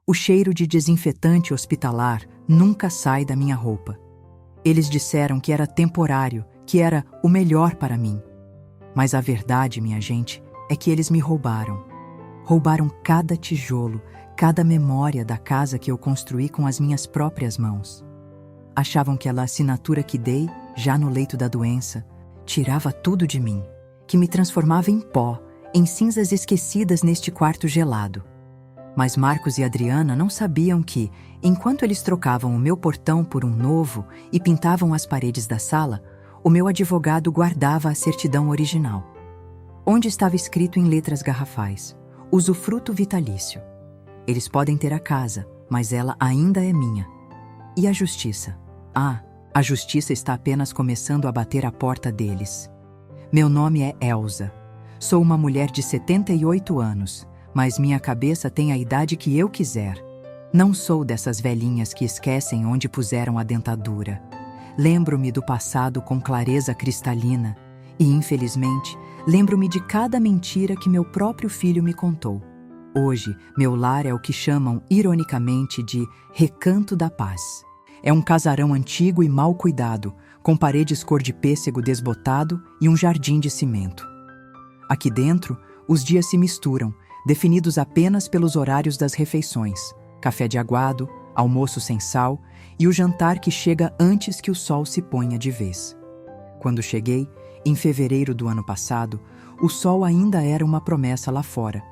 O cheiro de desinfetante hospitalar nunca sai da minha roupa. Eles disseram que era temporário, que era o melhor para mim. Mas a verdade, minha gente, é que eles me roubaram. Roubaram cada tijolo, cada memória da casa que eu construí com as minhas próprias mãos. Achavam que a assinatura que dei, já no leito da doença, tirava tudo de mim, que me transformava em pó, em cinzas esquecidas neste quarto gelado. Mas Marcos e Adriana não sabiam que, enquanto eles trocavam o meu portão por um novo e pintavam as paredes da sala, o meu advogado guardava a certidão original, onde estava escrito em letras garrafais: usufruto vitalício. Eles podem ter a casa, mas ela ainda é minha. E a justiça? A justiça está apenas começando a bater à porta deles. Meu nome é Elsa. Sou uma mulher de 78 anos, mas minha cabeça tem a idade que eu quiser. Não sou dessas velhinhas que esquecem onde puseram a dentadura. Lembro-me do passado com clareza cristalina e, infelizmente, lembro-me de cada mentira que meu próprio filho me contou. Hoje, meu lar é o que chamam, ironicamente, de Recanto da Paz. É um casarão antigo e mal cuidado, com paredes cor de pêssego desbotado e um jardim de cimento. Aqui dentro, os dias se misturam, definidos apenas pelos horários das refeições: café de aguado, almoço sem sal e o jantar que chega antes que o sol se ponha de vez. Quando cheguei, em fevereiro do ano passado, o sol ainda era uma promessa lá fora,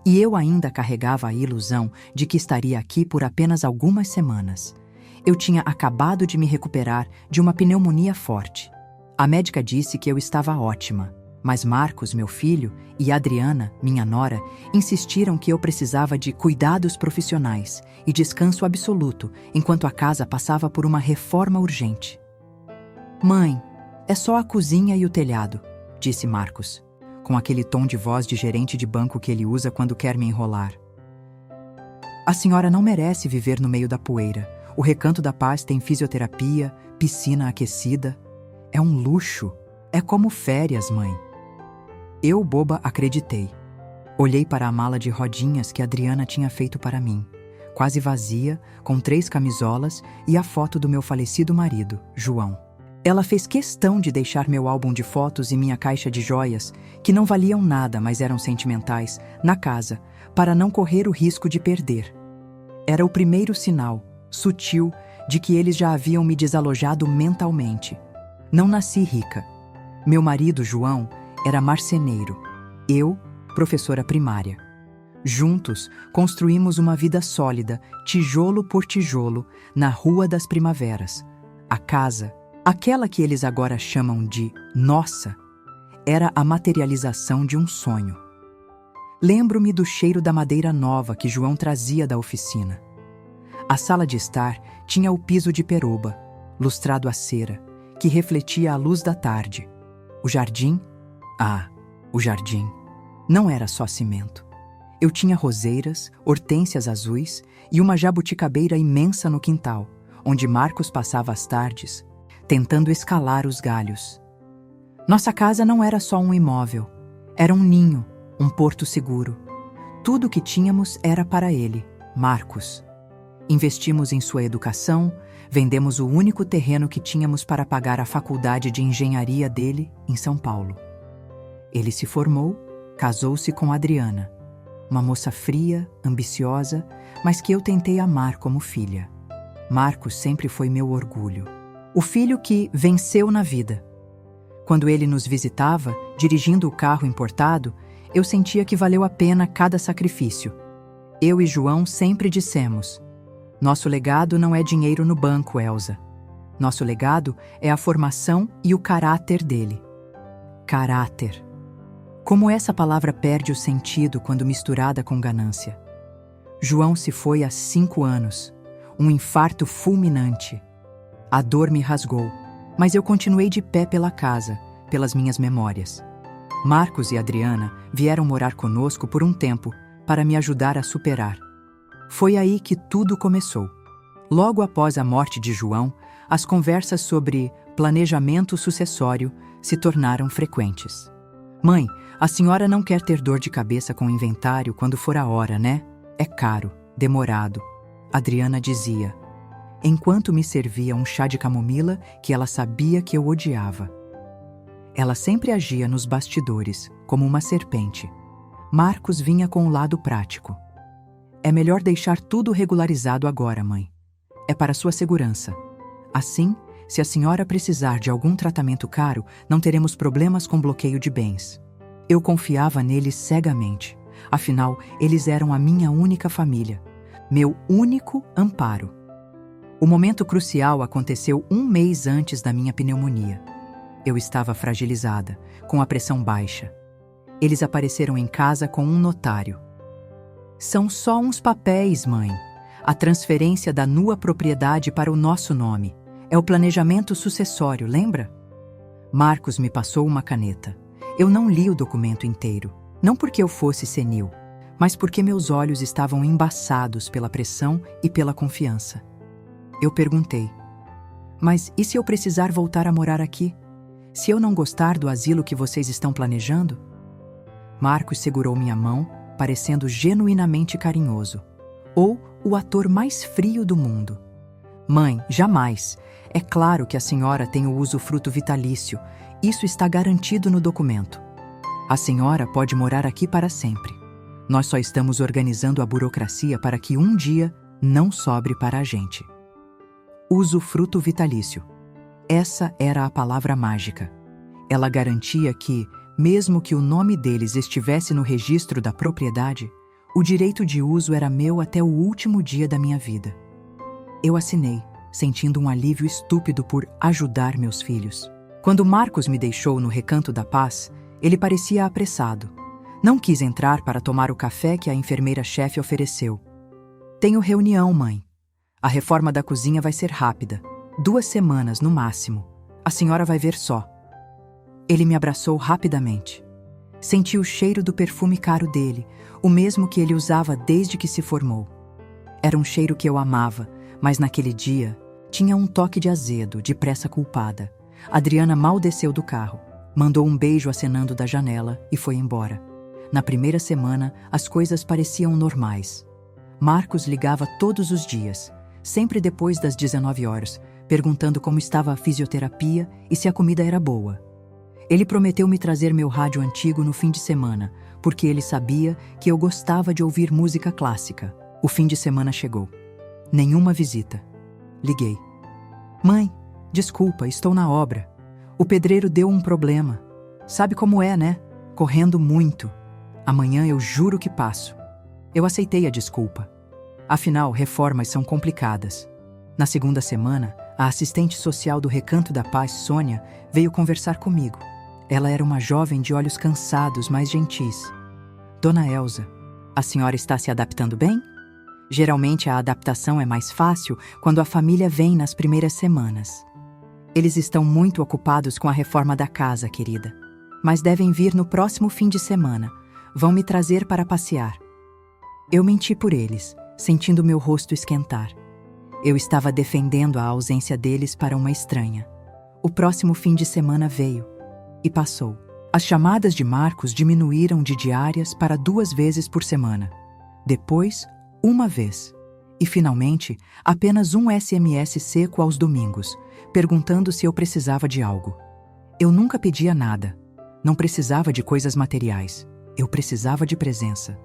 e eu ainda carregava a ilusão de que estaria aqui por apenas algumas semanas. Eu tinha acabado de me recuperar de uma pneumonia forte. A médica disse que eu estava ótima, mas Marcos, meu filho, e Adriana, minha nora, insistiram que eu precisava de cuidados profissionais e descanso absoluto enquanto a casa passava por uma reforma urgente. Mãe, é só a cozinha e o telhado, disse Marcos, com aquele tom de voz de gerente de banco que ele usa quando quer me enrolar. A senhora não merece viver no meio da poeira. O Recanto da Paz tem fisioterapia, piscina aquecida. É um luxo. É como férias, mãe. Eu, boba, acreditei. Olhei para a mala de rodinhas que Adriana tinha feito para mim, quase vazia, com 3 camisolas e a foto do meu falecido marido, João. Ela fez questão de deixar meu álbum de fotos e minha caixa de joias, que não valiam nada, mas eram sentimentais, na casa, para não correr o risco de perder. Era o primeiro sinal, sutil, de que eles já haviam me desalojado mentalmente. Não nasci rica. Meu marido, João, era marceneiro. Eu, professora primária. Juntos, construímos uma vida sólida, tijolo por tijolo, na Rua das Primaveras. A casa, aquela que eles agora chamam de nossa, era a materialização de um sonho. Lembro-me do cheiro da madeira nova que João trazia da oficina. A sala de estar tinha o piso de peroba, lustrado a cera, que refletia a luz da tarde. O jardim? O jardim. Não era só cimento. Eu tinha roseiras, hortênsias azuis e uma jabuticabeira imensa no quintal, onde Marcos passava as tardes, tentando escalar os galhos. Nossa casa não era só um imóvel. Era um ninho, um porto seguro. Tudo o que tínhamos era para ele, Marcos. Investimos em sua educação, vendemos o único terreno que tínhamos para pagar a faculdade de engenharia dele em São Paulo. Ele se formou, casou-se com Adriana, uma moça fria, ambiciosa, mas que eu tentei amar como filha. Marcos sempre foi meu orgulho. O filho que venceu na vida. Quando ele nos visitava, dirigindo o carro importado, eu sentia que valeu a pena cada sacrifício. Eu e João sempre dissemos: nosso legado não é dinheiro no banco, Elsa. Nosso legado é a formação e o caráter dele. Caráter. Como essa palavra perde o sentido quando misturada com ganância. João se foi há 5 anos. Um infarto fulminante. A dor me rasgou, mas eu continuei de pé pela casa, pelas minhas memórias. Marcos e Adriana vieram morar conosco por um tempo para me ajudar a superar. Foi aí que tudo começou. Logo após a morte de João, as conversas sobre planejamento sucessório se tornaram frequentes. Mãe, a senhora não quer ter dor de cabeça com o inventário quando for a hora, né? É caro. demorado. Adriana dizia, enquanto me servia um chá de camomila que ela sabia que eu odiava. Ela sempre agia nos bastidores, como uma serpente. Marcos vinha com o lado prático. É melhor deixar tudo regularizado agora, mãe. É para sua segurança. Assim, se a senhora precisar de algum tratamento caro, não teremos problemas com bloqueio de bens. Eu confiava neles cegamente. Afinal, eles eram a minha única família. Meu único amparo. O momento crucial aconteceu um mês antes da minha pneumonia. Eu estava fragilizada, com a pressão baixa. Eles apareceram em casa com um notário. São só uns papéis, mãe. A transferência da nua propriedade para o nosso nome. É o planejamento sucessório, lembra? Marcos me passou uma caneta. Eu não li o documento inteiro. Não porque eu fosse senil, mas porque meus olhos estavam embaçados pela pressão e pela confiança. Eu perguntei, mas e se eu precisar voltar a morar aqui? Se eu não gostar do asilo que vocês estão planejando? Marcos segurou minha mão, parecendo genuinamente carinhoso. Ou o ator mais frio do mundo. Mãe, jamais. É claro que a senhora tem o usufruto vitalício. Isso está garantido no documento. A senhora pode morar aqui para sempre. Nós só estamos organizando a burocracia para que um dia não sobre para a gente. Usufruto vitalício. Essa era a palavra mágica. Ela garantia que, mesmo que o nome deles estivesse no registro da propriedade, o direito de uso era meu até o último dia da minha vida. Eu assinei, sentindo um alívio estúpido por ajudar meus filhos. Quando Marcos me deixou no Recanto da Paz, ele parecia apressado. Não quis entrar para tomar o café que a enfermeira-chefe ofereceu. Tenho reunião, mãe. A reforma da cozinha vai ser rápida. 2 semanas, no máximo. A senhora vai ver só. Ele me abraçou rapidamente. Senti o cheiro do perfume caro dele, o mesmo que ele usava desde que se formou. Era um cheiro que eu amava, mas naquele dia tinha um toque de azedo, de pressa culpada. Adriana mal desceu do carro, mandou um beijo acenando da janela e foi embora. Na primeira semana, as coisas pareciam normais. Marcos ligava todos os dias, sempre depois das 19 horas, perguntando como estava a fisioterapia e se a comida era boa. Ele prometeu me trazer meu rádio antigo no fim de semana, porque ele sabia que eu gostava de ouvir música clássica. O fim de semana chegou. Nenhuma visita. Liguei. Mãe, desculpa, estou na obra. O pedreiro deu um problema. Sabe como é, né? Correndo muito. Amanhã eu juro que passo. Eu aceitei a desculpa. Afinal, reformas são complicadas. Na segunda semana, a assistente social do Recanto da Paz, Sônia, veio conversar comigo. Ela era uma jovem de olhos cansados, mas gentis. Dona Elza, a senhora está se adaptando bem? Geralmente a adaptação é mais fácil quando a família vem nas primeiras semanas. Eles estão muito ocupados com a reforma da casa, querida. Mas devem vir no próximo fim de semana. Vão me trazer para passear. Eu menti por eles, sentindo meu rosto esquentar. Eu estava defendendo a ausência deles para uma estranha. O próximo fim de semana veio. E passou. As chamadas de Marcos diminuíram de diárias para 2 vezes por semana. Depois, 1 vez. E, finalmente, apenas um SMS seco aos domingos, perguntando se eu precisava de algo. Eu nunca pedia nada. Não precisava de coisas materiais. Eu precisava de presença.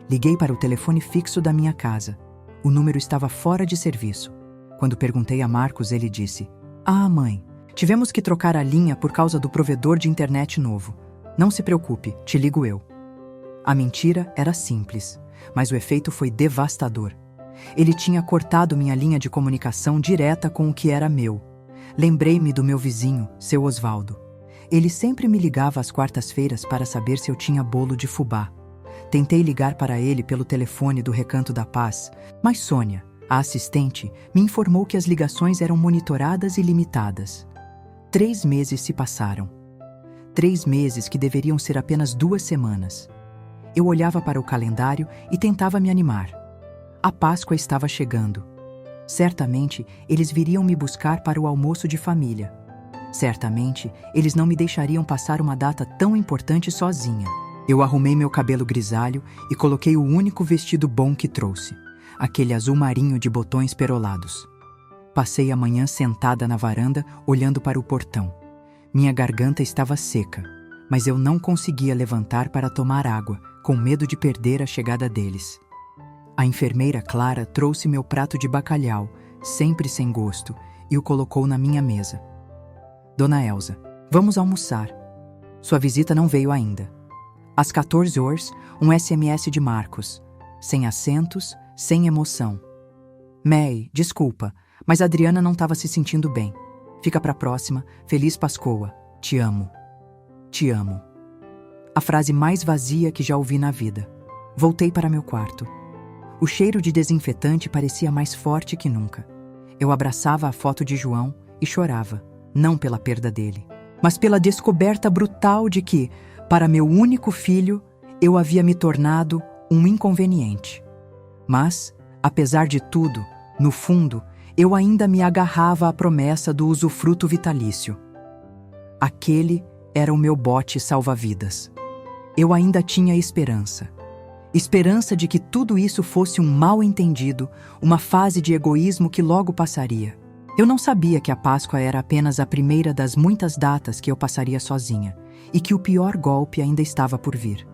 Liguei para o telefone fixo da minha casa. O número estava fora de serviço. Quando perguntei a Marcos, ele disse: "Ah, mãe, tivemos que trocar a linha por causa do provedor de internet novo. Não se preocupe, te ligo eu." A mentira era simples, mas o efeito foi devastador. Ele tinha cortado minha linha de comunicação direta com o que era meu. Lembrei-me do meu vizinho, seu Osvaldo. Ele sempre me ligava às quartas-feiras para saber se eu tinha bolo de fubá. Tentei ligar para ele pelo telefone do Recanto da Paz, mas Sônia, a assistente, me informou que as ligações eram monitoradas e limitadas. 3 meses se passaram. 3 meses que deveriam ser apenas 2 semanas. Eu olhava para o calendário e tentava me animar. A Páscoa estava chegando. Certamente, eles viriam me buscar para o almoço de família. Certamente, eles não me deixariam passar uma data tão importante sozinha. Eu arrumei meu cabelo grisalho e coloquei o único vestido bom que trouxe. aquele azul marinho de botões perolados. Passei a manhã sentada na varanda, olhando para o portão. Minha garganta estava seca, mas eu não conseguia levantar para tomar água, com medo de perder a chegada deles. A enfermeira Clara trouxe meu prato de bacalhau, sempre sem gosto, e o colocou na minha mesa. Dona Elsa, vamos almoçar. Sua visita não veio ainda. Às 14 horas, um SMS de Marcos. Sem acentos, sem emoção. May, desculpa, mas a Adriana não estava se sentindo bem. Fica pra próxima. Feliz Páscoa. Te amo. Te amo. A frase mais vazia que já ouvi na vida. Voltei para meu quarto. O cheiro de desinfetante parecia mais forte que nunca. Eu abraçava a foto de João e chorava, não pela perda dele, mas pela descoberta brutal de que, para meu único filho, eu havia me tornado um inconveniente. Mas, apesar de tudo, no fundo, eu ainda me agarrava à promessa do usufruto vitalício. Aquele era o meu bote salva-vidas. Eu ainda tinha esperança. Esperança de que tudo isso fosse um mal-entendido, uma fase de egoísmo que logo passaria. Eu não sabia que a Páscoa era apenas a primeira das muitas datas que eu passaria sozinha, e que o pior golpe ainda estava por vir.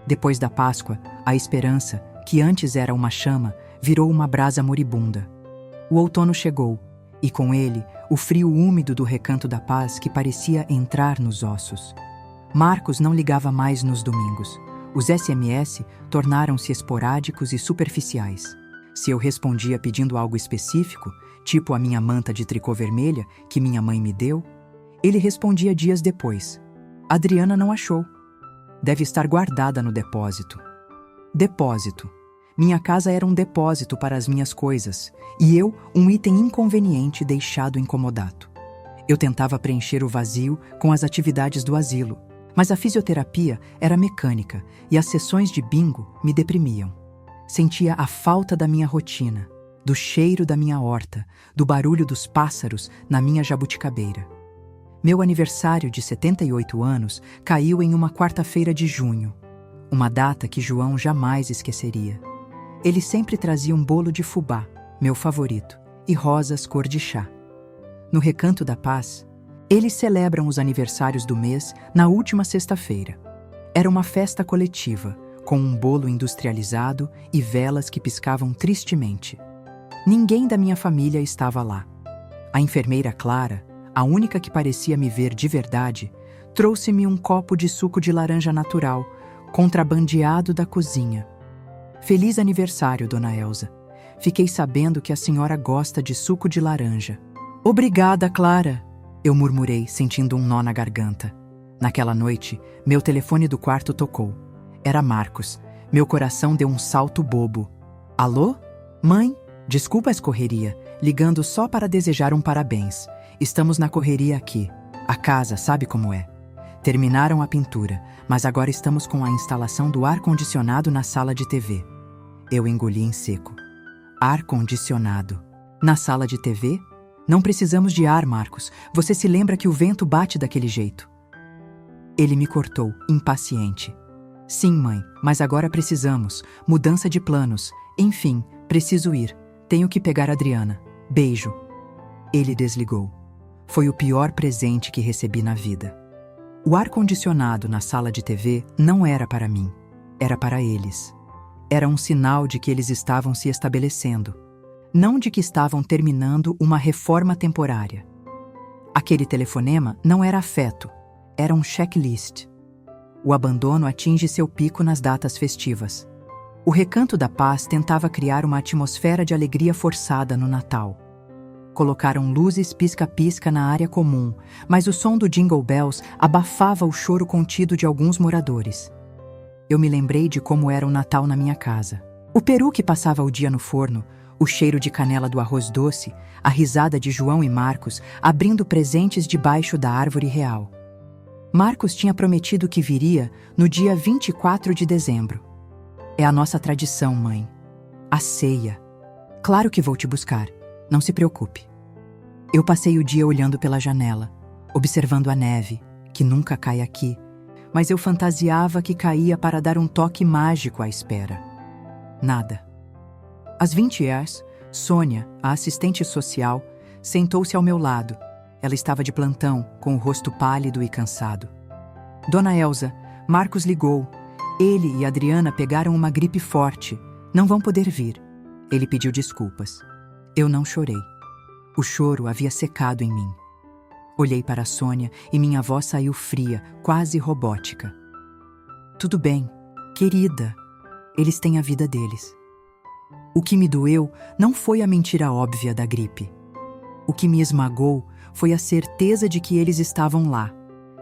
Depois da Páscoa, a esperança, que antes era uma chama, virou uma brasa moribunda. O outono chegou, e com ele, o frio úmido do Recanto da Paz que parecia entrar nos ossos. Marcos não ligava mais nos domingos. Os SMS tornaram-se esporádicos e superficiais. Se eu respondia pedindo algo específico, tipo a minha manta de tricô vermelha que minha mãe me deu, ele respondia dias depois. Adriana não achou. Deve estar guardada no depósito. Depósito. Minha casa era um depósito para as minhas coisas, e eu, um item inconveniente deixado incomodado. Eu tentava preencher o vazio com as atividades do asilo, mas a fisioterapia era mecânica e as sessões de bingo me deprimiam. Sentia a falta da minha rotina, do cheiro da minha horta, do barulho dos pássaros na minha jabuticabeira. Meu aniversário de 78 anos caiu em uma quarta-feira de junho, uma data que João jamais esqueceria. Ele sempre trazia um bolo de fubá, meu favorito, e rosas cor de chá. No Recanto da Paz, eles celebram os aniversários do mês na última sexta-feira. Era uma festa coletiva, com um bolo industrializado e velas que piscavam tristemente. Ninguém da minha família estava lá. A enfermeira Clara, a única que parecia me ver de verdade, trouxe-me um copo de suco de laranja natural, contrabandeado da cozinha. Feliz aniversário, Dona Elsa. Fiquei sabendo que a senhora gosta de suco de laranja. Obrigada, Clara, eu murmurei, sentindo um nó na garganta. Naquela noite, meu telefone do quarto tocou. Era Marcos. Meu coração deu um salto bobo. Alô? Mãe? Desculpa a correria, ligando só para desejar um parabéns. Estamos na correria aqui. A casa sabe como é. Terminaram a pintura, mas agora estamos com a instalação do ar-condicionado na sala de TV. Eu engoli em seco. Ar-condicionado. Na sala de TV? Não precisamos de ar, Marcos. Você se lembra que o vento bate daquele jeito. Ele me cortou, impaciente. Sim, mãe, mas agora precisamos. Mudança de planos. Enfim, preciso ir. Tenho que pegar a Adriana. Beijo. Ele desligou. Foi o pior presente que recebi na vida. O ar-condicionado na sala de TV não era para mim. Era para eles. Era um sinal de que eles estavam se estabelecendo. Não de que estavam terminando uma reforma temporária. Aquele telefonema não era afeto. Era um checklist. O abandono atinge seu pico nas datas festivas. O Recanto da Paz tentava criar uma atmosfera de alegria forçada no Natal. Colocaram luzes pisca-pisca na área comum, mas o som do Jingle Bells abafava o choro contido de alguns moradores. Eu me lembrei de como era o Natal na minha casa. O peru que passava o dia no forno, o cheiro de canela do arroz doce, a risada de João e Marcos abrindo presentes debaixo da árvore real. Marcos tinha prometido que viria no dia 24 de dezembro. É a nossa tradição, mãe. A ceia. Claro que vou te buscar. Não se preocupe. Eu passei o dia olhando pela janela, observando a neve, que nunca cai aqui, mas eu fantasiava que caía para dar um toque mágico à espera. Nada. Às 20 horas, Sônia, a assistente social, sentou-se ao meu lado. Ela estava de plantão, com o rosto pálido e cansado. Dona Elsa, Marcos ligou. Ele e Adriana pegaram uma gripe forte. Não vão poder vir. Ele pediu desculpas. Eu não chorei. O choro havia secado em mim. Olhei para a Sônia e minha voz saiu fria, quase robótica. Tudo bem, querida. Eles têm a vida deles. O que me doeu não foi a mentira óbvia da gripe. O que me esmagou foi a certeza de que eles estavam lá,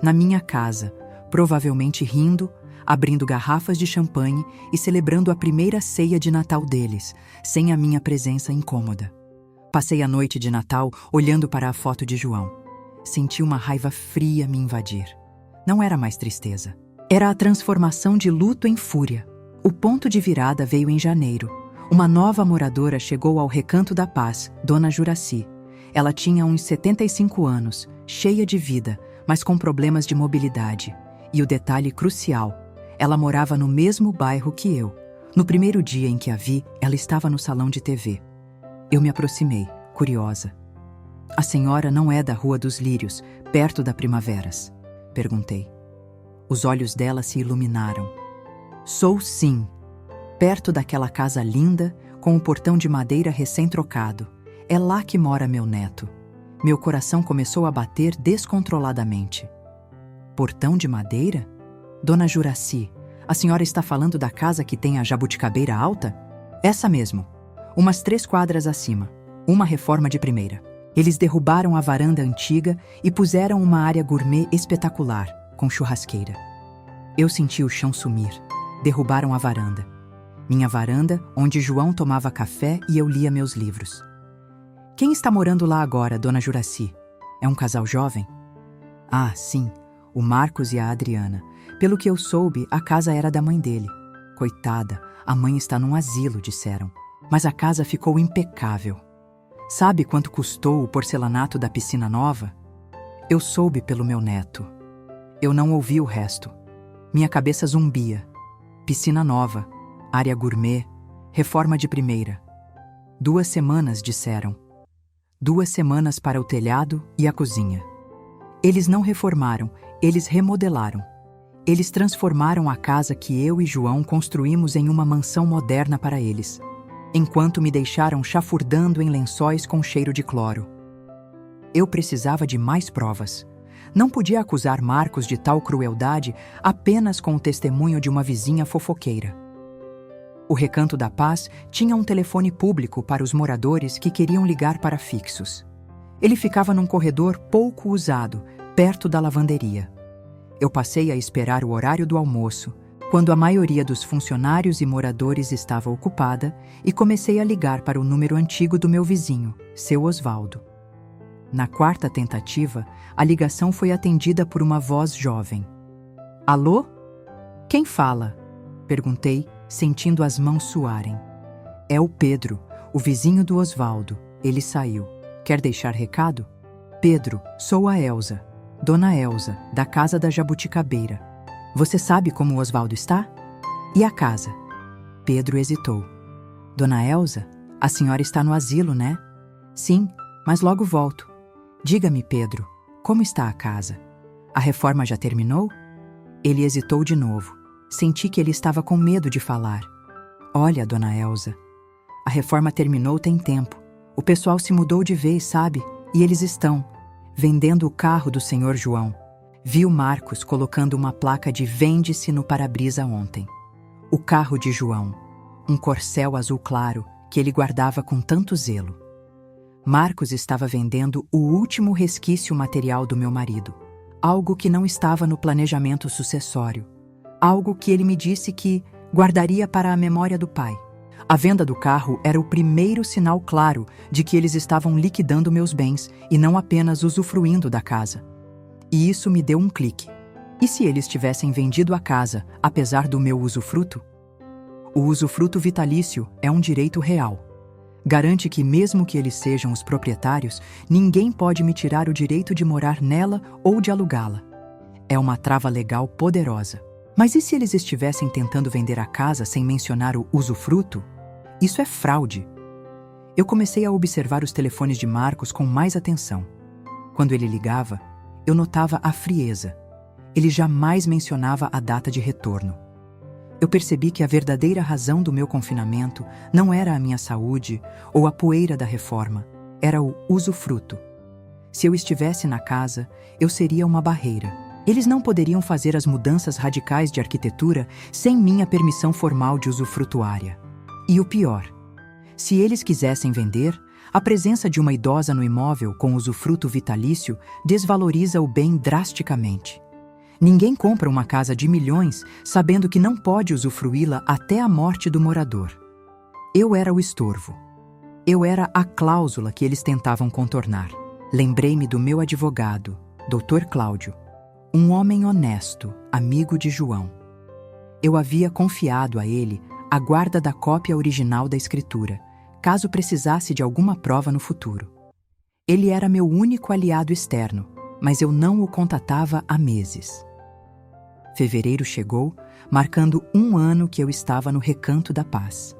na minha casa, provavelmente rindo, abrindo garrafas de champanhe e celebrando a primeira ceia de Natal deles, sem a minha presença incômoda. Passei a noite de Natal olhando para a foto de João. Senti uma raiva fria me invadir. Não era mais tristeza. Era a transformação de luto em fúria. O ponto de virada veio em janeiro. Uma nova moradora chegou ao Recanto da Paz, Dona Juraci. Ela tinha uns 75 anos, cheia de vida, mas com problemas de mobilidade. E o detalhe crucial, ela morava no mesmo bairro que eu. No primeiro dia em que a vi, ela estava no salão de TV. Eu me aproximei, curiosa. A senhora não é da Rua dos Lírios, perto da Primaveras? Perguntei. Os olhos dela se iluminaram. Sou sim. Perto daquela casa linda, com o portão de madeira recém-trocado. É lá que mora meu neto. Meu coração começou a bater descontroladamente. Portão de madeira? Dona Juraci, a senhora está falando da casa que tem a jabuticabeira alta? Essa mesmo. Umas 3 quadras acima. Uma reforma de primeira. Eles derrubaram a varanda antiga e puseram uma área gourmet espetacular, com churrasqueira. Eu senti o chão sumir. Derrubaram a varanda. Minha varanda, onde João tomava café e eu lia meus livros. Quem está morando lá agora, Dona Juraci? É um casal jovem? Ah, sim, o Marcos e a Adriana. Pelo que eu soube, a casa era da mãe dele. Coitada, a mãe está num asilo, disseram. Mas a casa ficou impecável. Sabe quanto custou o porcelanato da piscina nova? Eu soube pelo meu neto. Eu não ouvi o resto. Minha cabeça zumbia. Piscina nova, área gourmet, reforma de primeira. 2 semanas, disseram. 2 semanas para o telhado e a cozinha. Eles não reformaram, eles remodelaram. Eles transformaram a casa que eu e João construímos em uma mansão moderna para eles, enquanto me deixaram chafurdando em lençóis com cheiro de cloro. Eu precisava de mais provas. Não podia acusar Marcos de tal crueldade apenas com o testemunho de uma vizinha fofoqueira. O Recanto da Paz tinha um telefone público para os moradores que queriam ligar para fixos. Ele ficava num corredor pouco usado, perto da lavanderia. Eu passei a esperar o horário do almoço, quando a maioria dos funcionários e moradores estava ocupada, e comecei a ligar para o número antigo do meu vizinho, seu Osvaldo. Na 4ª tentativa, a ligação foi atendida por uma voz jovem. Alô? Quem fala? Perguntei, sentindo as mãos suarem. É o Pedro, o vizinho do Osvaldo. Ele saiu. Quer deixar recado? Pedro, sou a Elsa. Dona Elsa, da casa da Jabuticabeira. Você sabe como o Osvaldo está? E a casa? Pedro hesitou. Dona Elsa, a senhora está no asilo, né? Sim, mas logo volto. Diga-me, Pedro, como está a casa? A reforma já terminou? Ele hesitou de novo. Senti que ele estava com medo de falar. Olha, Dona Elsa, a reforma terminou tem tempo. O pessoal se mudou de vez, sabe? E eles estão vendendo o carro do senhor João. Vi o Marcos colocando uma placa de vende-se no para-brisa ontem. O carro de João, um Corcel azul claro que ele guardava com tanto zelo. Marcos estava vendendo o último resquício material do meu marido, algo que não estava no planejamento sucessório, algo que ele me disse que guardaria para a memória do pai. A venda do carro era o primeiro sinal claro de que eles estavam liquidando meus bens e não apenas usufruindo da casa. E isso me deu um clique. E se eles tivessem vendido a casa, apesar do meu usufruto? O usufruto vitalício é um direito real. Garante que, mesmo que eles sejam os proprietários, ninguém pode me tirar o direito de morar nela ou de alugá-la. É uma trava legal poderosa. Mas e se eles estivessem tentando vender a casa sem mencionar o usufruto? Isso é fraude. Eu comecei a observar os telefones de Marcos com mais atenção. Quando ele ligava, eu notava a frieza. Ele jamais mencionava a data de retorno. Eu percebi que a verdadeira razão do meu confinamento não era a minha saúde ou a poeira da reforma, era o usufruto. Se eu estivesse na casa, eu seria uma barreira. Eles não poderiam fazer as mudanças radicais de arquitetura sem minha permissão formal de usufrutuária. E o pior, se eles quisessem vender, a presença de uma idosa no imóvel com usufruto vitalício desvaloriza o bem drasticamente. Ninguém compra uma casa de milhões sabendo que não pode usufruí-la até a morte do morador. Eu era o estorvo. Eu era a cláusula que eles tentavam contornar. Lembrei-me do meu advogado, Dr. Cláudio, um homem honesto, amigo de João. Eu havia confiado a ele a guarda da cópia original da escritura, caso precisasse de alguma prova no futuro. Ele era meu único aliado externo, mas eu não o contatava há meses. Fevereiro chegou, marcando 1 ano que eu estava no Recanto da Paz.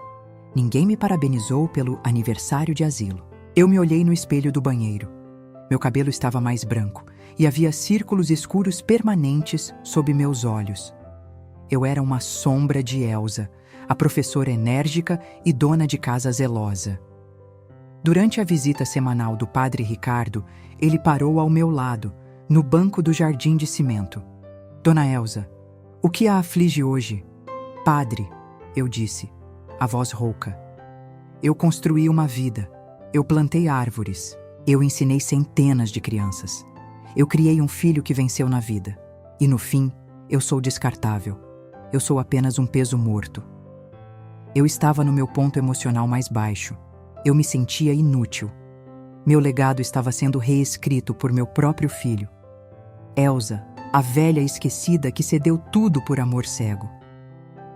Ninguém me parabenizou pelo aniversário de asilo. Eu me olhei no espelho do banheiro. Meu cabelo estava mais branco e havia círculos escuros permanentes sob meus olhos. Eu era uma sombra de Elsa, a professora enérgica e dona de casa zelosa. Durante a visita semanal do padre Ricardo, ele parou ao meu lado, no banco do jardim de cimento. Dona Elsa, o que a aflige hoje? Padre, eu disse, a voz rouca. Eu construí uma vida. Eu plantei árvores. Eu ensinei centenas de crianças. Eu criei um filho que venceu na vida. E no fim, eu sou descartável. Eu sou apenas um peso morto. Eu estava no meu ponto emocional mais baixo. Eu me sentia inútil. Meu legado estava sendo reescrito por meu próprio filho. Elsa, a velha esquecida que cedeu tudo por amor cego.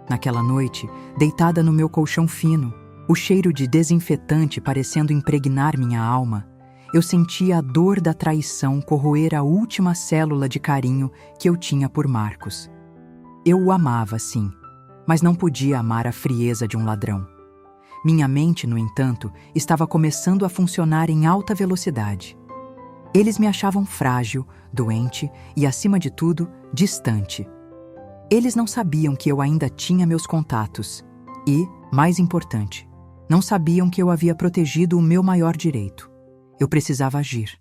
Naquela noite, deitada no meu colchão fino, o cheiro de desinfetante parecendo impregnar minha alma, eu sentia a dor da traição corroer a última célula de carinho que eu tinha por Marcos. Eu o amava, sim, mas não podia amar a frieza de um ladrão. Minha mente, no entanto, estava começando a funcionar em alta velocidade. Eles me achavam frágil, doente e, acima de tudo, distante. Eles não sabiam que eu ainda tinha meus contatos e, mais importante, não sabiam que eu havia protegido o meu maior direito. Eu precisava agir.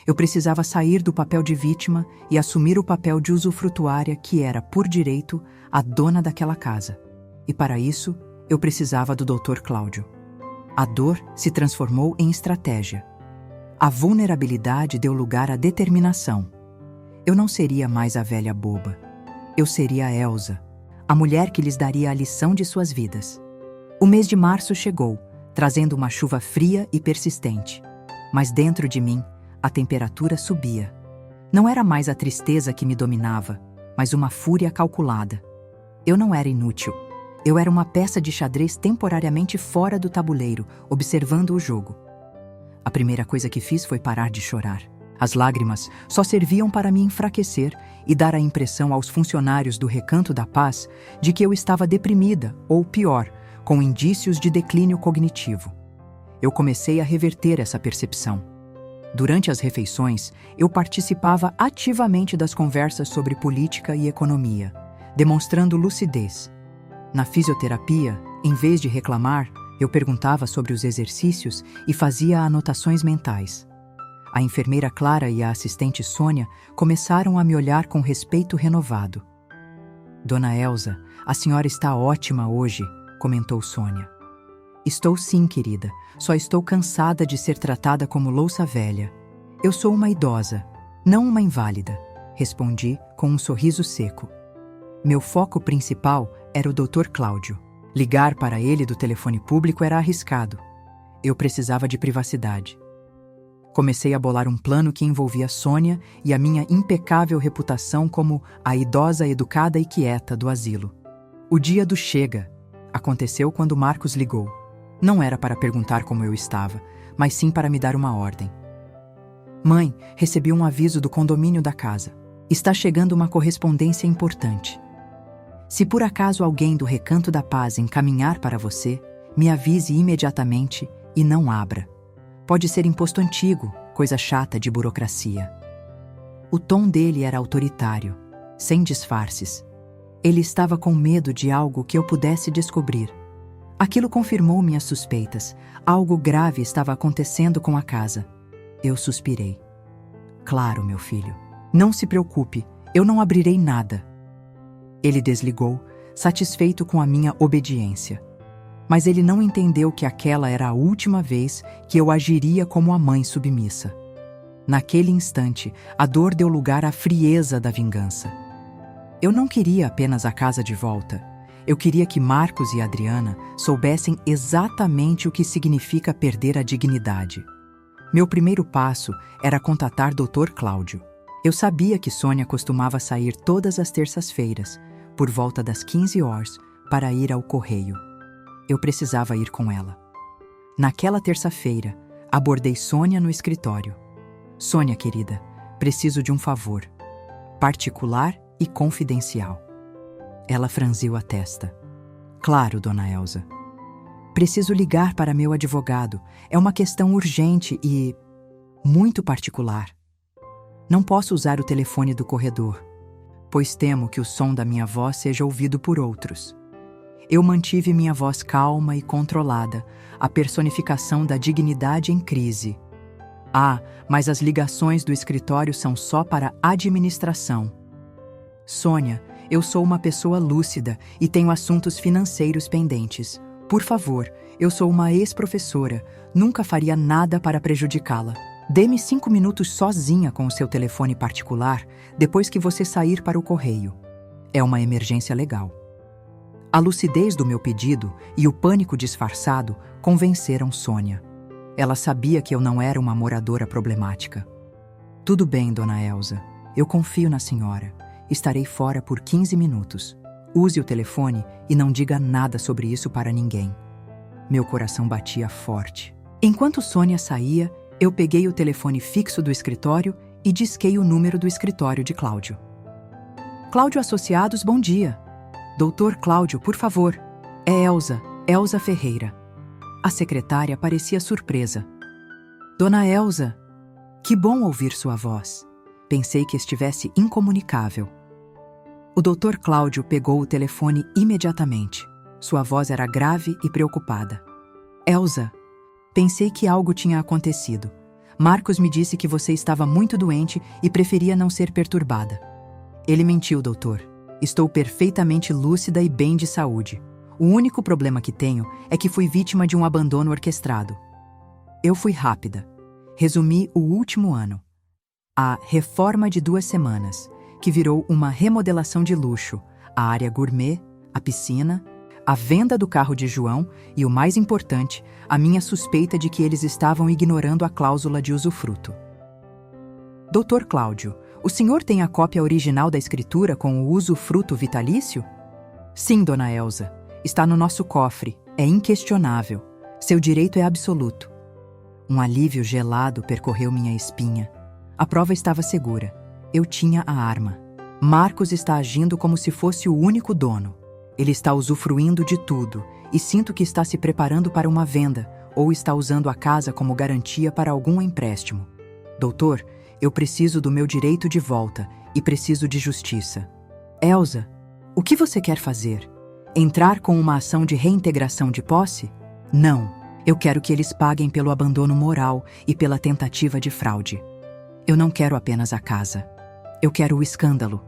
Eu precisava sair do papel de vítima e assumir o papel de usufrutuária que era, por direito, a dona daquela casa. E para isso, eu precisava do Dr. Cláudio. A dor se transformou em estratégia. A vulnerabilidade deu lugar à determinação. Eu não seria mais a velha boba. Eu seria a Elsa, a mulher que lhes daria a lição de suas vidas. O mês de março chegou, trazendo uma chuva fria e persistente. Mas dentro de mim, a temperatura subia. Não era mais a tristeza que me dominava, mas uma fúria calculada. Eu não era inútil. Eu era uma peça de xadrez temporariamente fora do tabuleiro, observando o jogo. A primeira coisa que fiz foi parar de chorar. As lágrimas só serviam para me enfraquecer e dar a impressão aos funcionários do Recanto da Paz de que eu estava deprimida, ou pior, com indícios de declínio cognitivo. Eu comecei a reverter essa percepção. Durante as refeições, eu participava ativamente das conversas sobre política e economia, demonstrando lucidez. Na fisioterapia, em vez de reclamar, eu perguntava sobre os exercícios e fazia anotações mentais. A enfermeira Clara e a assistente Sônia começaram a me olhar com respeito renovado. Dona Elsa, a senhora está ótima hoje, comentou Sônia. Estou sim, querida. Só estou cansada de ser tratada como louça velha. Eu sou uma idosa, não uma inválida, respondi com um sorriso seco. Meu foco principal era o Dr. Cláudio. Ligar para ele do telefone público era arriscado. Eu precisava de privacidade. Comecei a bolar um plano que envolvia Sônia e a minha impecável reputação como a idosa educada e quieta do asilo. O dia do chega aconteceu quando Marcos ligou. Não era para perguntar como eu estava, mas sim para me dar uma ordem. Mãe, recebi um aviso do condomínio da casa. Está chegando uma correspondência importante. Se por acaso alguém do Recanto da Paz encaminhar para você, Me avise imediatamente e não abra. Pode ser imposto antigo, coisa chata de burocracia. O tom dele era autoritário, sem disfarces. Ele estava com medo de algo que eu pudesse descobrir. Aquilo confirmou minhas suspeitas. Algo grave estava acontecendo com a casa. Eu suspirei. Claro, meu filho. Não se preocupe, eu não abrirei nada. Ele desligou, satisfeito com a minha obediência. Mas ele não entendeu que aquela era a última vez que eu agiria como a mãe submissa. Naquele instante, a dor deu lugar à frieza da vingança. Eu não queria apenas a casa de volta. Eu queria que Marcos e Adriana soubessem exatamente o que significa perder a dignidade. Meu primeiro passo era contatar Dr. Cláudio. Eu sabia que Sônia costumava sair todas as terças-feiras, por volta das 15 horas, para ir ao correio. Eu precisava ir com ela. Naquela terça-feira, abordei Sônia no escritório. Sônia, querida, preciso de um favor. Particular e confidencial. Ela franziu a testa. Claro, dona Elza. Preciso ligar para meu advogado. É uma questão urgente e muito particular. Não posso usar o telefone do corredor, pois temo que o som da minha voz seja ouvido por outros. Eu mantive minha voz calma e controlada, a personificação da dignidade em crise. Ah, mas as ligações do escritório são só para administração. Sônia, eu sou uma pessoa lúcida e tenho assuntos financeiros pendentes. Por favor, eu sou uma ex-professora, nunca faria nada para prejudicá-la. Dê-me 5 minutos sozinha com o seu telefone particular depois que você sair para o correio. É uma emergência legal. A lucidez do meu pedido e o pânico disfarçado convenceram Sônia. Ela sabia que eu não era uma moradora problemática. Tudo bem, dona Elza. Eu confio na senhora. Estarei fora por 15 minutos. Use o telefone e não diga nada sobre isso para ninguém. Meu coração batia forte. Enquanto Sônia saía, eu peguei o telefone fixo do escritório e disquei o número do escritório de Cláudio. Cláudio Associados, bom dia. Doutor Cláudio, por favor. É Elza Ferreira. A secretária parecia surpresa. Dona Elza, que bom ouvir sua voz. Pensei que estivesse incomunicável. O Dr. Cláudio pegou o telefone imediatamente. Sua voz era grave e preocupada. Elza, pensei que algo tinha acontecido. Marcos me disse que você estava muito doente e preferia não ser perturbada. Ele mentiu, doutor. Estou perfeitamente lúcida e bem de saúde. O único problema que tenho é que fui vítima de um abandono orquestrado. Eu fui rápida. Resumi o último ano. A reforma de 2 semanas, que virou uma remodelação de luxo, a área gourmet, a piscina, a venda do carro de João e, o mais importante, a minha suspeita de que eles estavam ignorando a cláusula de usufruto. Dr. Cláudio, o senhor tem a cópia original da escritura com o usufruto vitalício? Sim, dona Elza. Está no nosso cofre. É inquestionável. Seu direito é absoluto. Um alívio gelado percorreu minha espinha. A prova estava segura. Eu tinha a arma. Marcos está agindo como se fosse o único dono. Ele está usufruindo de tudo e sinto que está se preparando para uma venda ou está usando a casa como garantia para algum empréstimo. Doutor, eu preciso do meu direito de volta e preciso de justiça. Elza, o que você quer fazer? Entrar com uma ação de reintegração de posse? Não. Eu quero que eles paguem pelo abandono moral e pela tentativa de fraude. Eu não quero apenas a casa. Eu quero o escândalo.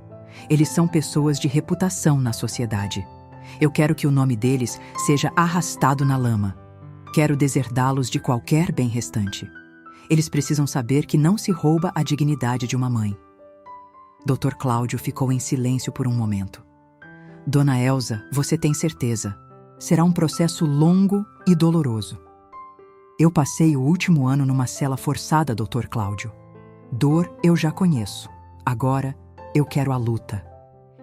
Eles são pessoas de reputação na sociedade. Eu quero que o nome deles seja arrastado na lama. Quero deserdá-los de qualquer bem restante. Eles precisam saber que não se rouba a dignidade de uma mãe. Dr. Cláudio ficou em silêncio por um momento. Dona Elza, você tem certeza. Será um processo longo e doloroso. Eu passei o último ano numa cela forçada, Dr. Cláudio. Dor eu já conheço. Agora, eu quero a luta.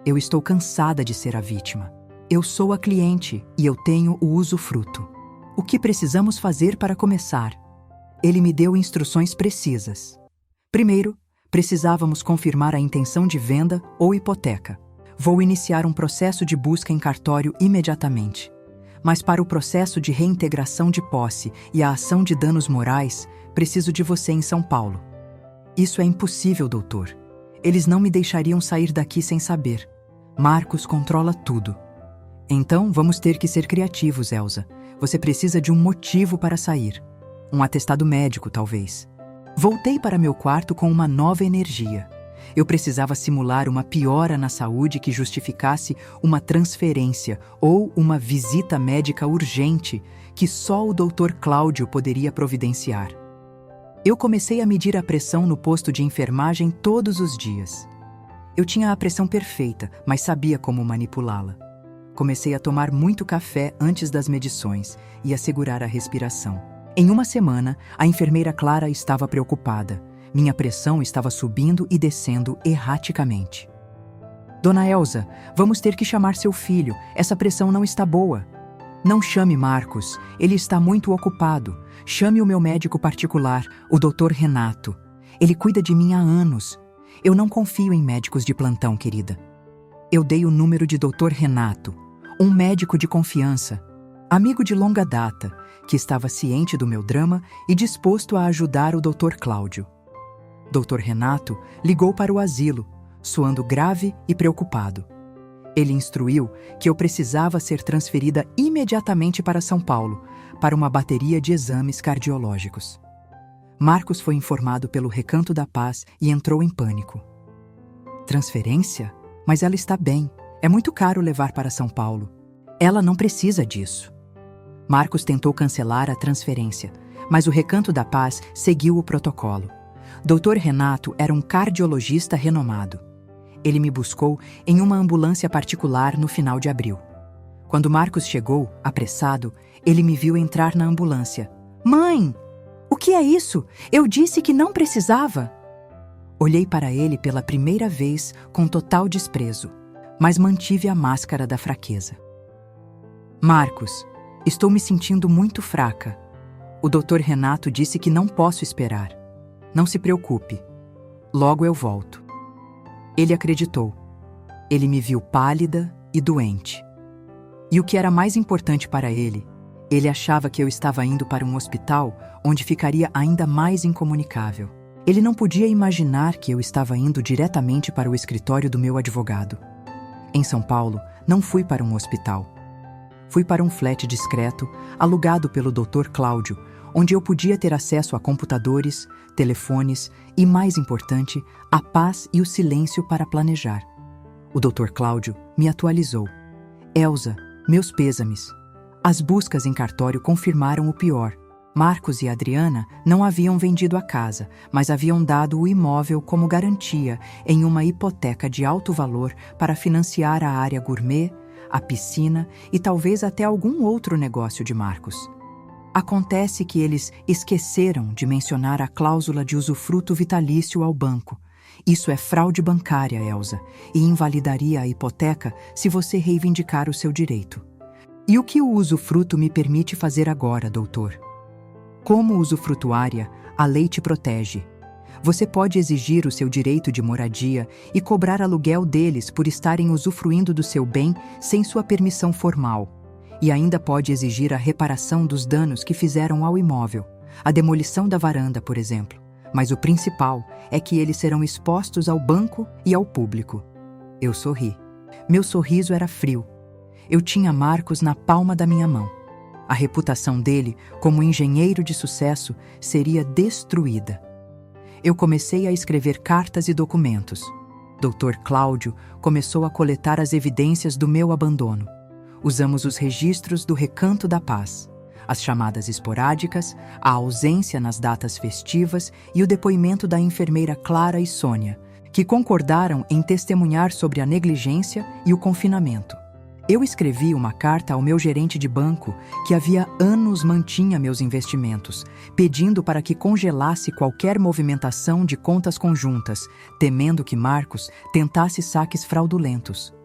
Eu estou cansada de ser a vítima. Eu sou a cliente e eu tenho o usufruto. O que precisamos fazer para começar? Ele me deu instruções precisas. Primeiro, precisávamos confirmar a intenção de venda ou hipoteca. Vou iniciar um processo de busca em cartório imediatamente. Mas para o processo de reintegração de posse e a ação de danos morais, preciso de você em São Paulo. Isso é impossível, doutor. Eles não me deixariam sair daqui sem saber. Marcos controla tudo. Então, vamos ter que ser criativos, Elsa. Você precisa de um motivo para sair. Um atestado médico, talvez. Voltei para meu quarto com uma nova energia. Eu precisava simular uma piora na saúde que justificasse uma transferência ou uma visita médica urgente que só o Dr. Cláudio poderia providenciar. Eu comecei a medir a pressão no posto de enfermagem todos os dias. Eu tinha a pressão perfeita, mas sabia como manipulá-la. Comecei a tomar muito café antes das medições e a segurar a respiração. Em uma semana, a enfermeira Clara estava preocupada. Minha pressão estava subindo e descendo erraticamente. Dona Elsa, vamos ter que chamar seu filho. Essa pressão não está boa. Não chame Marcos. Ele está muito ocupado. Chame o meu médico particular, o Dr. Renato. Ele cuida de mim há anos. Eu não confio em médicos de plantão, querida. Eu dei o número de Dr. Renato, um médico de confiança, amigo de longa data, que estava ciente do meu drama e disposto a ajudar o Dr. Cláudio. Dr. Renato ligou para o asilo, soando grave e preocupado. Ele instruiu que eu precisava ser transferida imediatamente para São Paulo, para uma bateria de exames cardiológicos. Marcos foi informado pelo Recanto da Paz e entrou em pânico. Transferência? Mas ela está bem. É muito caro levar para São Paulo. Ela não precisa disso. Marcos tentou cancelar a transferência, mas o Recanto da Paz seguiu o protocolo. Dr. Renato era um cardiologista renomado. Ele me buscou em uma ambulância particular no final de abril. Quando Marcos chegou, apressado, ele me viu entrar na ambulância. Mãe! O que é isso? Eu disse que não precisava! Olhei para ele pela primeira vez com total desprezo, mas mantive a máscara da fraqueza. Marcos, estou me sentindo muito fraca. O Dr. Renato disse que não posso esperar. Não se preocupe. Logo eu volto. Ele acreditou. Ele me viu pálida e doente. E o que era mais importante para ele, ele achava que eu estava indo para um hospital onde ficaria ainda mais incomunicável. Ele não podia imaginar que eu estava indo diretamente para o escritório do meu advogado. Em São Paulo, não fui para um hospital. Fui para um flat discreto, alugado pelo Dr. Cláudio, onde eu podia ter acesso a computadores, telefones e, mais importante, a paz e o silêncio para planejar. O Dr. Cláudio me atualizou. Elsa, meus pêsames. As buscas em cartório confirmaram o pior. Marcos e Adriana não haviam vendido a casa, mas haviam dado o imóvel como garantia em uma hipoteca de alto valor para financiar a área gourmet, a piscina e talvez até algum outro negócio de Marcos. Acontece que eles esqueceram de mencionar a cláusula de usufruto vitalício ao banco. Isso é fraude bancária, Elsa, e invalidaria a hipoteca se você reivindicar o seu direito. E o que o usufruto me permite fazer agora, doutor? Como usufrutuária, a lei te protege. Você pode exigir o seu direito de moradia e cobrar aluguel deles por estarem usufruindo do seu bem sem sua permissão formal. E ainda pode exigir a reparação dos danos que fizeram ao imóvel, a demolição da varanda, por exemplo. Mas o principal é que eles serão expostos ao banco e ao público. Eu sorri. Meu sorriso era frio. Eu tinha Marcos na palma da minha mão. A reputação dele, como engenheiro de sucesso, seria destruída. Eu comecei a escrever cartas e documentos. Dr. Cláudio começou a coletar as evidências do meu abandono. Usamos os registros do Recanto da Paz, as chamadas esporádicas, a ausência nas datas festivas e o depoimento da enfermeira Clara e Sônia, que concordaram em testemunhar sobre a negligência e o confinamento. Eu escrevi uma carta ao meu gerente de banco, que havia anos mantinha meus investimentos, pedindo para que congelasse qualquer movimentação de contas conjuntas, temendo que Marcos tentasse saques fraudulentos.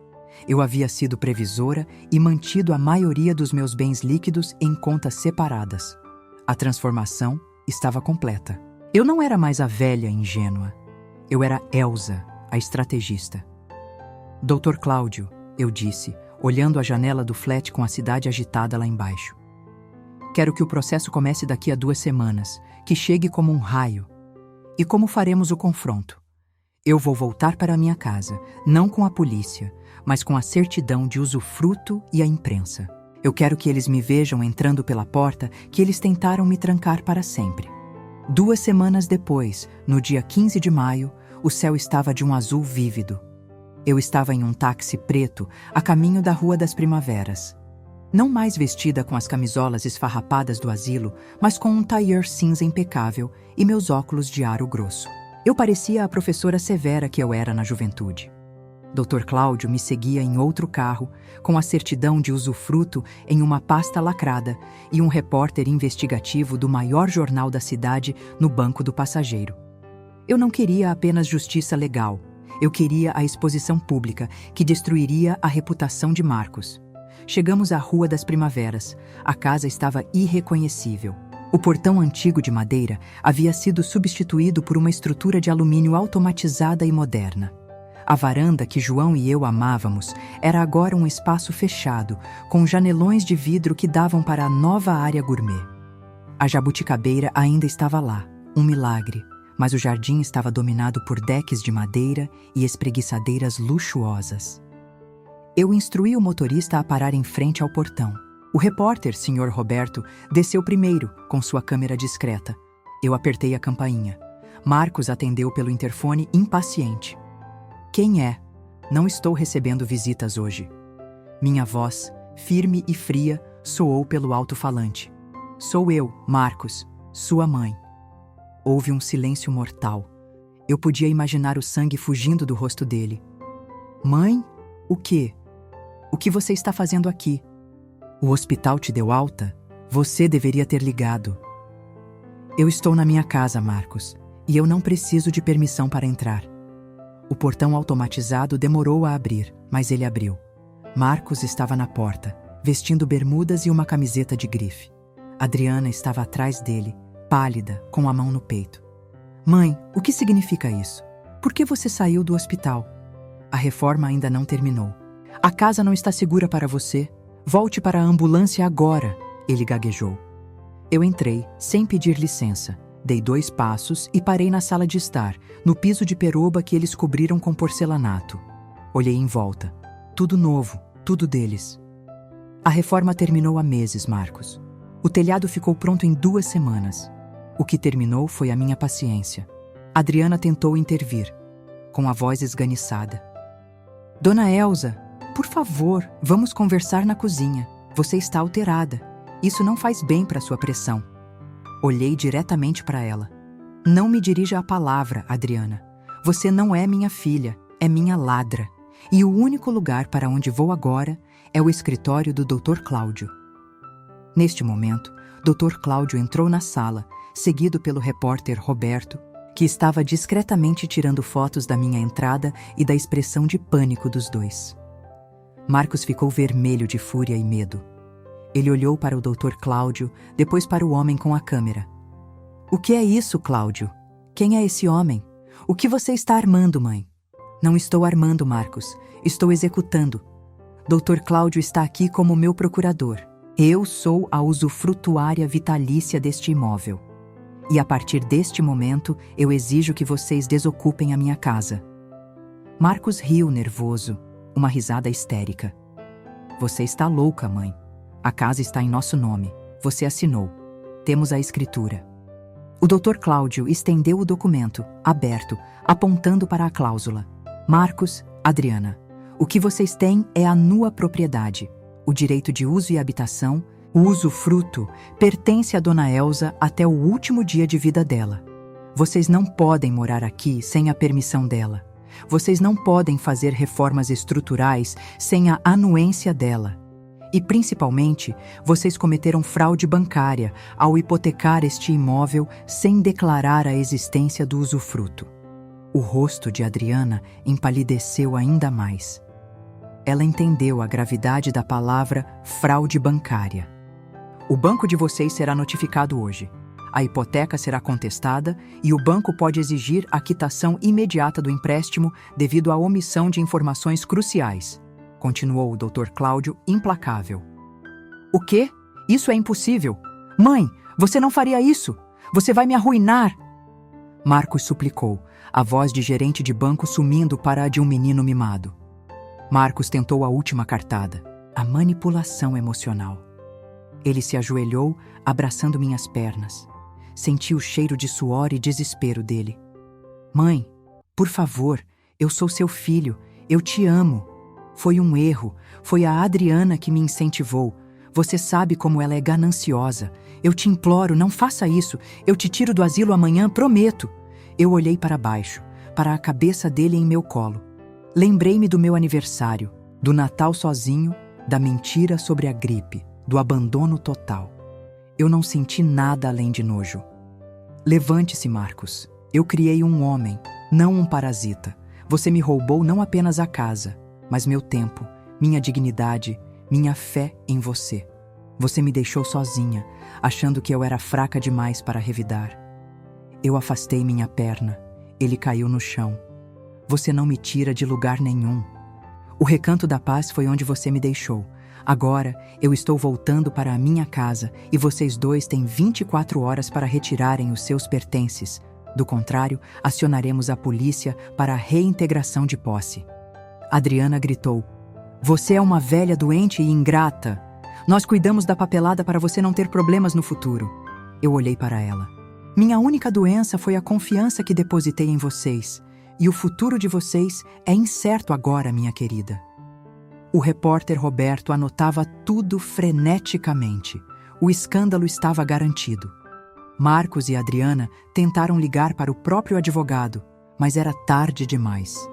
Eu havia sido previsora e mantido a maioria dos meus bens líquidos em contas separadas. A transformação estava completa. Eu não era mais a velha ingênua. Eu era Elsa, a estrategista. Dr. Cláudio, eu disse, olhando a janela do flat com a cidade agitada lá embaixo. Quero que o processo comece daqui a 2 semanas, que chegue como um raio. E como faremos o confronto? Eu vou voltar para a minha casa, não com a polícia, mas com a certidão de usufruto e a imprensa. Eu quero que eles me vejam entrando pela porta que eles tentaram me trancar para sempre. 2 semanas depois, no dia 15 de maio, o céu estava de um azul vívido. Eu estava em um táxi preto, a caminho da Rua das Primaveras. Não mais vestida com as camisolas esfarrapadas do asilo, mas com um tailleur cinza impecável e meus óculos de aro grosso. Eu parecia a professora severa que eu era na juventude. Dr. Cláudio me seguia em outro carro, com a certidão de usufruto em uma pasta lacrada e um repórter investigativo do maior jornal da cidade no banco do passageiro. Eu não queria apenas justiça legal. Eu queria a exposição pública, que destruiria a reputação de Marcos. Chegamos à Rua das Primaveras. A casa estava irreconhecível. O portão antigo de madeira havia sido substituído por uma estrutura de alumínio automatizada e moderna. A varanda que João e eu amávamos era agora um espaço fechado, com janelões de vidro que davam para a nova área gourmet. A jabuticabeira ainda estava lá, um milagre, mas o jardim estava dominado por decks de madeira e espreguiçadeiras luxuosas. Eu instruí o motorista a parar em frente ao portão. O repórter, Sr. Roberto, desceu primeiro, com sua câmera discreta. Eu apertei a campainha. Marcos atendeu pelo interfone impaciente. Quem é? Não estou recebendo visitas hoje. Minha voz, firme e fria, soou pelo alto-falante. Sou eu, Marcos, sua mãe. Houve um silêncio mortal. Eu podia imaginar o sangue fugindo do rosto dele. Mãe? O quê? O que você está fazendo aqui? O hospital te deu alta? Você deveria ter ligado. Eu estou na minha casa, Marcos, e eu não preciso de permissão para entrar. O portão automatizado demorou a abrir, mas ele abriu. Marcos estava na porta, vestindo bermudas e uma camiseta de grife. Adriana estava atrás dele, pálida, com a mão no peito. Mãe, o que significa isso? Por que você saiu do hospital? A reforma ainda não terminou. A casa não está segura para você. Volte para a ambulância agora, ele gaguejou. Eu entrei, sem pedir licença. Dei 2 passos e parei na sala de estar, no piso de peroba que eles cobriram com porcelanato. Olhei em volta. Tudo novo, tudo deles. A reforma terminou há meses, Marcos. O telhado ficou pronto em 2 semanas. O que terminou foi a minha paciência. Adriana tentou intervir, com a voz esganiçada. Dona Elza, por favor, vamos conversar na cozinha. Você está alterada. Isso não faz bem para sua pressão. Olhei diretamente para ela. Não me dirija a palavra, Adriana. Você não é minha filha, é minha ladra. E o único lugar para onde vou agora é o escritório do Dr. Cláudio. Neste momento, Dr. Cláudio entrou na sala, seguido pelo repórter Roberto, que estava discretamente tirando fotos da minha entrada e da expressão de pânico dos dois. Marcos ficou vermelho de fúria e medo. Ele olhou para o Dr. Cláudio, depois para o homem com a câmera. O que é isso, Cláudio? Quem é esse homem? O que você está armando, mãe? Não estou armando, Marcos. Estou executando. Dr. Cláudio está aqui como meu procurador. Eu sou a usufrutuária vitalícia deste imóvel. E a partir deste momento, eu exijo que vocês desocupem a minha casa. Marcos riu nervoso, uma risada histérica. Você está louca, mãe. A casa está em nosso nome. Você assinou. Temos a escritura. O Dr. Cláudio estendeu o documento, aberto, apontando para a cláusula. Marcos, Adriana, o que vocês têm é a nua propriedade. O direito de uso e habitação, o usufruto, pertence a Dona Elza até o último dia de vida dela. Vocês não podem morar aqui sem a permissão dela. Vocês não podem fazer reformas estruturais sem a anuência dela. E, principalmente, vocês cometeram fraude bancária ao hipotecar este imóvel sem declarar a existência do usufruto. O rosto de Adriana empalideceu ainda mais. Ela entendeu a gravidade da palavra fraude bancária. O banco de vocês será notificado hoje. A hipoteca será contestada e o banco pode exigir a quitação imediata do empréstimo devido à omissão de informações cruciais. continuou o Dr. Cláudio, implacável. O quê? Isso é impossível. Mãe, você não faria isso. Você vai me arruinar. Marcos suplicou, a voz de gerente de banco sumindo para a de um menino mimado. Marcos tentou a última cartada, a manipulação emocional. Ele se ajoelhou, abraçando minhas pernas. Senti o cheiro de suor e desespero dele. Mãe, por favor, eu sou seu filho, eu te amo. Foi um erro, foi a Adriana que me incentivou. Você sabe como ela é gananciosa. Eu te imploro, não faça isso. Eu te tiro do asilo amanhã, prometo. Eu olhei para baixo, para a cabeça dele em meu colo. Lembrei-me do meu aniversário, do Natal sozinho, da mentira sobre a gripe, do abandono total. Eu não senti nada além de nojo. Levante-se, Marcos. Eu criei um homem, não um parasita. Você me roubou não apenas a casa, mas meu tempo, minha dignidade, minha fé em você. Você me deixou sozinha, achando que eu era fraca demais para revidar. Eu afastei minha perna. Ele caiu no chão. Você não me tira de lugar nenhum. O Recanto da Paz foi onde você me deixou. Agora, eu estou voltando para a minha casa e vocês dois têm 24 horas para retirarem os seus pertences. Do contrário, acionaremos a polícia para a reintegração de posse. Adriana gritou. Você é uma velha doente e ingrata. Nós cuidamos da papelada para você não ter problemas no futuro. Eu olhei para ela. Minha única doença foi a confiança que depositei em vocês. E o futuro de vocês é incerto agora, minha querida. O repórter Roberto anotava tudo freneticamente. O escândalo estava garantido. Marcos e Adriana tentaram ligar para o próprio advogado, mas era tarde demais.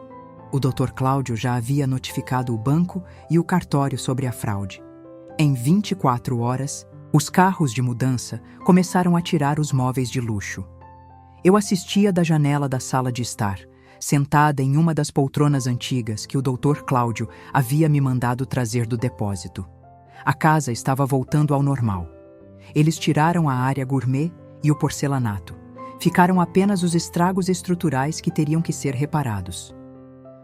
O Dr. Cláudio já havia notificado o banco e o cartório sobre a fraude. Em 24 horas, os carros de mudança começaram a tirar os móveis de luxo. Eu assistia da janela da sala de estar, sentada em uma das poltronas antigas que o Dr. Cláudio havia me mandado trazer do depósito. A casa estava voltando ao normal. Eles tiraram a área gourmet e o porcelanato. Ficaram apenas os estragos estruturais que teriam que ser reparados.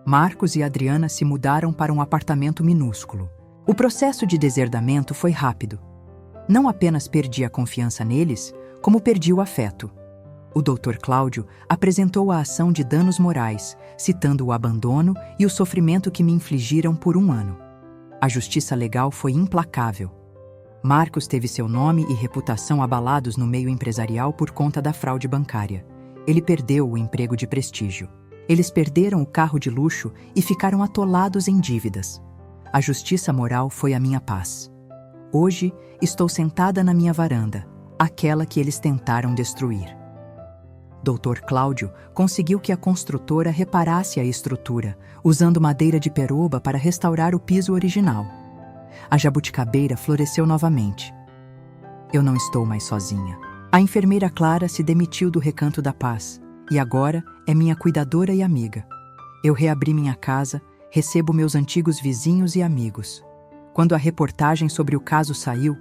Marcos e Adriana se mudaram para um apartamento minúsculo. O processo de deserdamento foi rápido. Não apenas perdi a confiança neles, como perdi o afeto. O Dr. Cláudio apresentou a ação de danos morais, citando o abandono e o sofrimento que me infligiram por 1 ano. A justiça legal foi implacável. Marcos teve seu nome e reputação abalados no meio empresarial por conta da fraude bancária. Ele perdeu o emprego de prestígio. Eles perderam o carro de luxo e ficaram atolados em dívidas. A justiça moral foi a minha paz. Hoje, estou sentada na minha varanda, aquela que eles tentaram destruir. Dr. Cláudio conseguiu que a construtora reparasse a estrutura, usando madeira de peroba para restaurar o piso original. A jabuticabeira floresceu novamente. Eu não estou mais sozinha. A enfermeira Clara se demitiu do Recanto da Paz e agora é minha cuidadora e amiga. Eu reabri minha casa, recebo meus antigos vizinhos e amigos. Quando a reportagem sobre o caso saiu,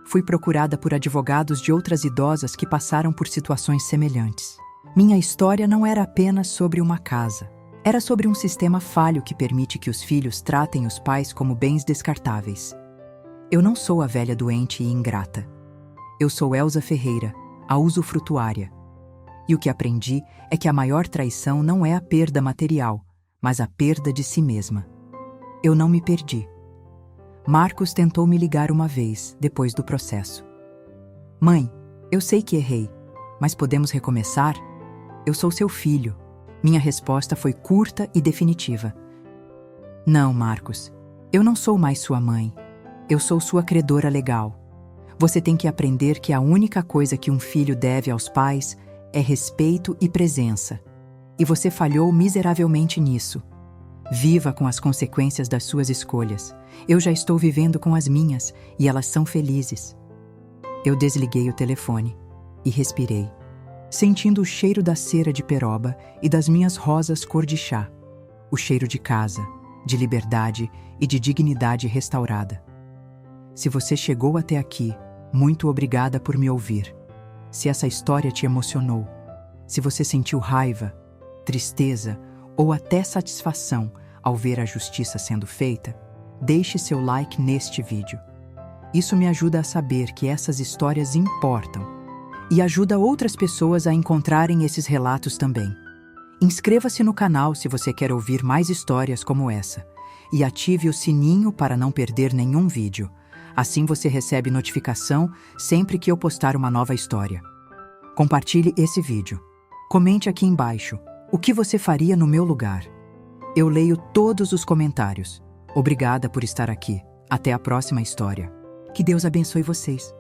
fui procurada por advogados de outras idosas que passaram por situações semelhantes. Minha história não era apenas sobre uma casa. Era sobre um sistema falho que permite que os filhos tratem os pais como bens descartáveis. Eu não sou a velha doente e ingrata. Eu sou Elza Ferreira, a usufrutuária. E o que aprendi é que a maior traição não é a perda material, mas a perda de si mesma. Eu não me perdi. Marcos tentou me ligar uma vez, depois do processo. Mãe, eu sei que errei, mas podemos recomeçar? Eu sou seu filho. Minha resposta foi curta e definitiva. Não, Marcos. Eu não sou mais sua mãe. Eu sou sua credora legal. Você tem que aprender que a única coisa que um filho deve aos pais é respeito e presença. E você falhou miseravelmente nisso. Viva com as consequências das suas escolhas. Eu já estou vivendo com as minhas e elas são felizes. Eu desliguei o telefone e respirei, sentindo o cheiro da cera de peroba e das minhas rosas cor de chá. O cheiro de casa, de liberdade e de dignidade restaurada. Se você chegou até aqui, muito obrigada por me ouvir. Se essa história te emocionou, se você sentiu raiva, tristeza ou até satisfação ao ver a justiça sendo feita, deixe seu like neste vídeo. Isso me ajuda a saber que essas histórias importam e ajuda outras pessoas a encontrarem esses relatos também. Inscreva-se no canal se você quer ouvir mais histórias como essa e ative o sininho para não perder nenhum vídeo. Assim você recebe notificação sempre que eu postar uma nova história. Compartilhe esse vídeo. Comente aqui embaixo o que você faria no meu lugar. Eu leio todos os comentários. Obrigada por estar aqui. Até a próxima história. Que Deus abençoe vocês.